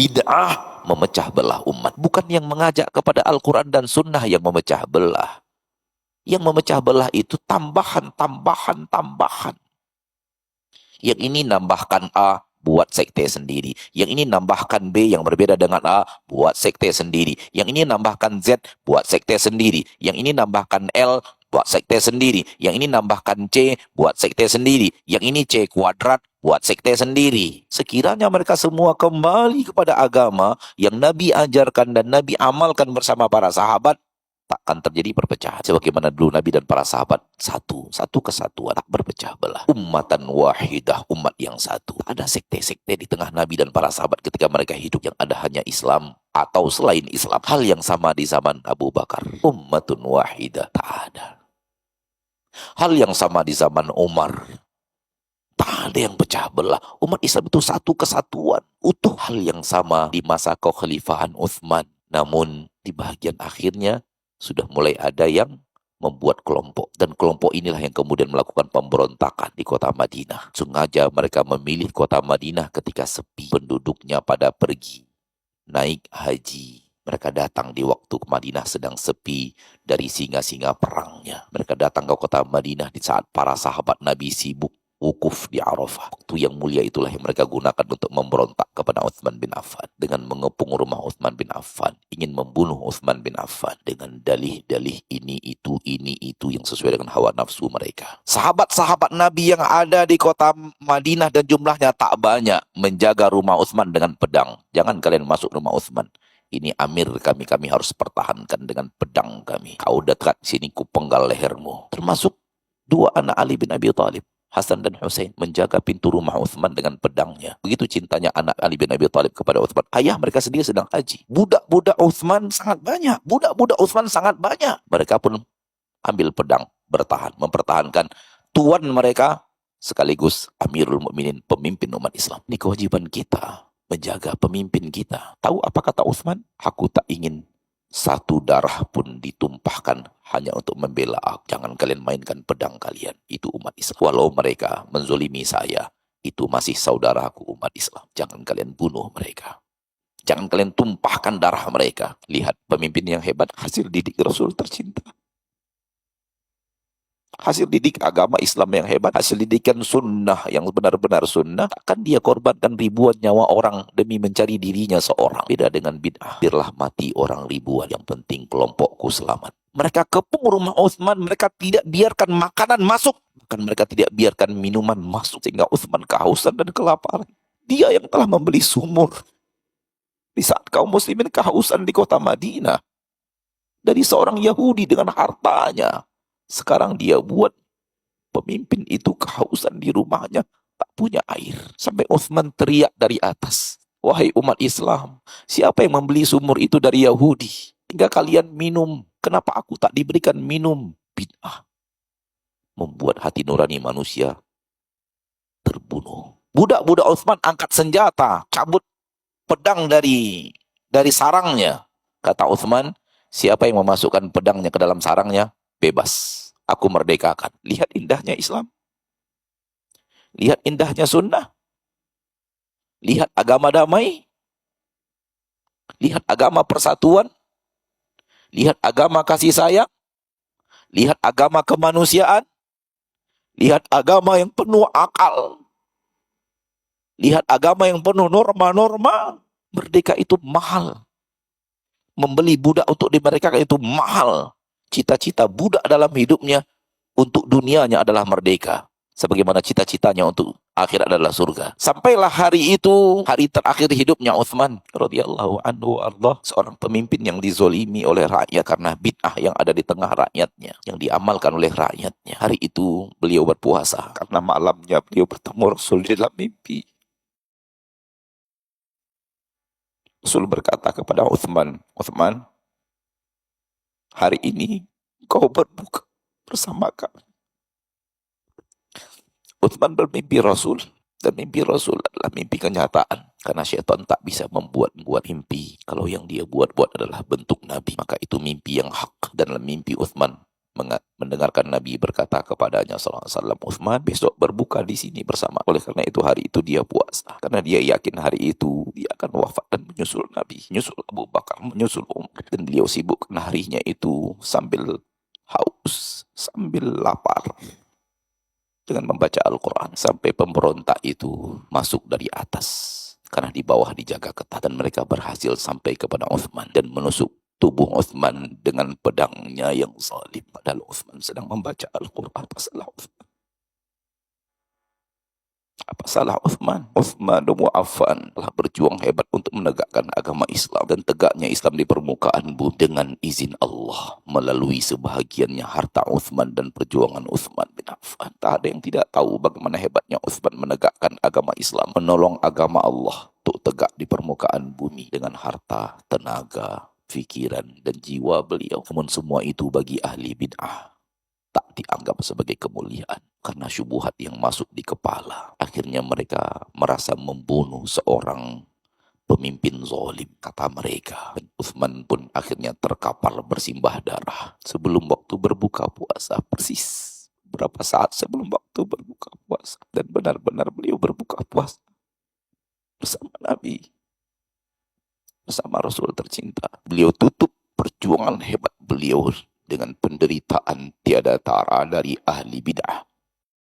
bid'ah memecah belah umat. Bukan yang mengajak kepada Al-Quran dan Sunnah yang memecah belah. Yang memecah belah itu tambahan. Yang ini nambahkan A, buat sekte sendiri. Yang ini nambahkan B yang berbeda dengan A, buat sekte sendiri. Yang ini nambahkan Z, buat sekte sendiri. Yang ini nambahkan L, buat sekte sendiri. Yang ini nambahkan C, buat sekte sendiri. Yang ini C kuadrat, buat sekte sendiri. Sekiranya mereka semua kembali kepada agama yang Nabi ajarkan dan Nabi amalkan bersama para sahabat, takkan terjadi perpecahan. Sebagaimana dulu Nabi dan para sahabat satu kesatuan, tak berpecah belah. Ummatan wahidah, umat yang satu. Tak ada sekte-sekte di tengah Nabi dan para sahabat ketika mereka hidup, yang ada hanya Islam atau selain Islam. Hal yang sama di zaman Abu Bakar. Ummatun wahidah, tak ada. Hal yang sama di zaman Umar. Tak ada yang pecah belah. Umat Islam itu satu kesatuan, utuh. Hal yang sama di masa kekhalifahan Utsman. Namun di bagian akhirnya sudah mulai ada yang membuat kelompok. Dan kelompok inilah yang kemudian melakukan pemberontakan di kota Madinah. Sengaja mereka memilih kota Madinah ketika sepi. Penduduknya pada pergi naik haji. Mereka datang di waktu Madinah sedang sepi dari singa-singa perangnya. Mereka datang ke kota Madinah di saat para sahabat Nabi sibuk wukuf di Arafah. Waktu yang mulia itulah yang mereka gunakan untuk memberontak kepada Utsman bin Affan. Dengan mengepung rumah Utsman bin Affan. Ingin membunuh Utsman bin Affan. Dengan dalih-dalih ini itu yang sesuai dengan hawa nafsu mereka. Sahabat-sahabat Nabi yang ada di kota Madinah dan jumlahnya tak banyak, menjaga rumah Utsman dengan pedang. Jangan kalian masuk rumah Utsman. Ini amir kami harus pertahankan dengan pedang kami. Kau dekat sini ku penggal lehermu. Termasuk dua anak Ali bin Abi Thalib, Hasan dan Husain, menjaga pintu rumah Utsman dengan pedangnya. Begitu cintanya anak Ali bin Abi Thalib kepada Utsman. Ayah mereka sendiri sedang haji. Budak-budak Utsman sangat banyak. Mereka pun ambil pedang, bertahan, mempertahankan tuan mereka sekaligus Amirul Mukminin, pemimpin umat Islam. Ini kewajiban kita, menjaga pemimpin kita. Tahu apa kata Utsman? Aku tak ingin satu darah pun ditumpahkan hanya untuk membela aku. Jangan kalian mainkan pedang kalian. Itu umat Islam. Walau mereka menzolimi saya, itu masih saudaraku umat Islam. Jangan kalian bunuh mereka. Jangan kalian tumpahkan darah mereka. Lihat pemimpin yang hebat, hasil didik Rasul tercinta. Hasil didik agama Islam yang hebat, hasil didikan sunnah yang benar-benar sunnah. Takkan dia korbankan ribuan nyawa orang demi mencari dirinya seorang. Beda dengan bid'ah. Biarlah mati orang ribuan, yang penting kelompokku selamat. Mereka kepung rumah Utsman, mereka tidak biarkan makanan masuk, bahkan mereka tidak biarkan minuman masuk, sehingga Utsman kehausan dan kelaparan. Dia yang telah membeli sumur di saat kaum muslimin kehausan di kota Madinah dari seorang Yahudi dengan hartanya. Sekarang dia buat pemimpin itu kehausan di rumahnya, tak punya air. Sampai Utsman teriak dari atas, wahai umat Islam, siapa yang membeli sumur itu dari Yahudi hingga kalian minum? Kenapa aku tak diberikan minum? Bid'ah membuat hati nurani manusia terbunuh. Budak-budak Utsman angkat senjata, cabut pedang dari sarangnya. Kata Utsman, siapa yang memasukkan pedangnya ke dalam sarangnya, bebas. Aku merdekakan. Lihat indahnya Islam. Lihat indahnya sunnah. Lihat agama damai. Lihat agama persatuan. Lihat agama kasih sayang. Lihat agama kemanusiaan. Lihat agama yang penuh akal. Lihat agama yang penuh norma-norma. Merdeka itu mahal. Membeli budak untuk dimerdekakan itu mahal. Cita-cita budak dalam hidupnya untuk dunianya adalah merdeka. Sebagaimana cita-citanya untuk akhirat adalah surga. Sampailah hari itu, hari terakhir hidupnya Utsman radhiyallahu anhu Allah, seorang pemimpin yang dizolimi oleh rakyat karena bid'ah yang ada di tengah rakyatnya, yang diamalkan oleh rakyatnya. Hari itu beliau berpuasa karena malamnya beliau bertemu Rasul di dalam mimpi. Rasul berkata kepada Utsman, Utsman, hari ini kau berbuka bersama kami. Utsman bermimpi Rasul, dan mimpi Rasul adalah mimpi kenyataan. Karena syaitan tak bisa membuat mimpi. Kalau yang dia buat-buat adalah bentuk Nabi, maka itu mimpi yang hak. Dan mimpi Utsman mendengarkan Nabi berkata kepadanya sallallahu alaihi wasallam, Uthman besok berbuka di sini bersama. Oleh karena itu hari itu dia puasa. Karena dia yakin hari itu dia akan wafat dan menyusul Nabi, menyusul Abu Bakar, menyusul Umar. Dan beliau sibukkan harinya itu sambil haus, sambil lapar dengan membaca Al-Quran. Sampai pemberontak itu masuk dari atas. Karena di bawah dijaga ketat dan mereka berhasil sampai kepada Uthman dan menusuk tubuh Uthman dengan pedangnya yang zalim. Padahal Uthman sedang membaca Al-Quran. Apa salah Uthman? Apa salah Uthman? Uthman bin Affan telah berjuang hebat untuk menegakkan agama Islam dan tegaknya Islam di permukaan bumi dengan izin Allah melalui sebahagiannya harta Uthman dan perjuangan Uthman bin Affan. Tak ada yang tidak tahu bagaimana hebatnya Uthman menegakkan agama Islam, menolong agama Allah untuk tegak di permukaan bumi dengan harta, tenaga, fikiran dan jiwa beliau. Namun semua itu bagi ahli bid'ah tak dianggap sebagai kemuliaan karena syubhat yang masuk di kepala. Akhirnya mereka merasa membunuh seorang pemimpin zalim, kata mereka. Dan Uthman pun akhirnya terkapar bersimbah darah sebelum waktu berbuka puasa, persis berapa saat sebelum waktu berbuka puasa. Dan benar-benar beliau berbuka puasa bersama Nabi, bersama Rasul tercinta. Beliau tutup perjuangan hebat beliau dengan penderitaan tiada tara dari ahli bid'ah.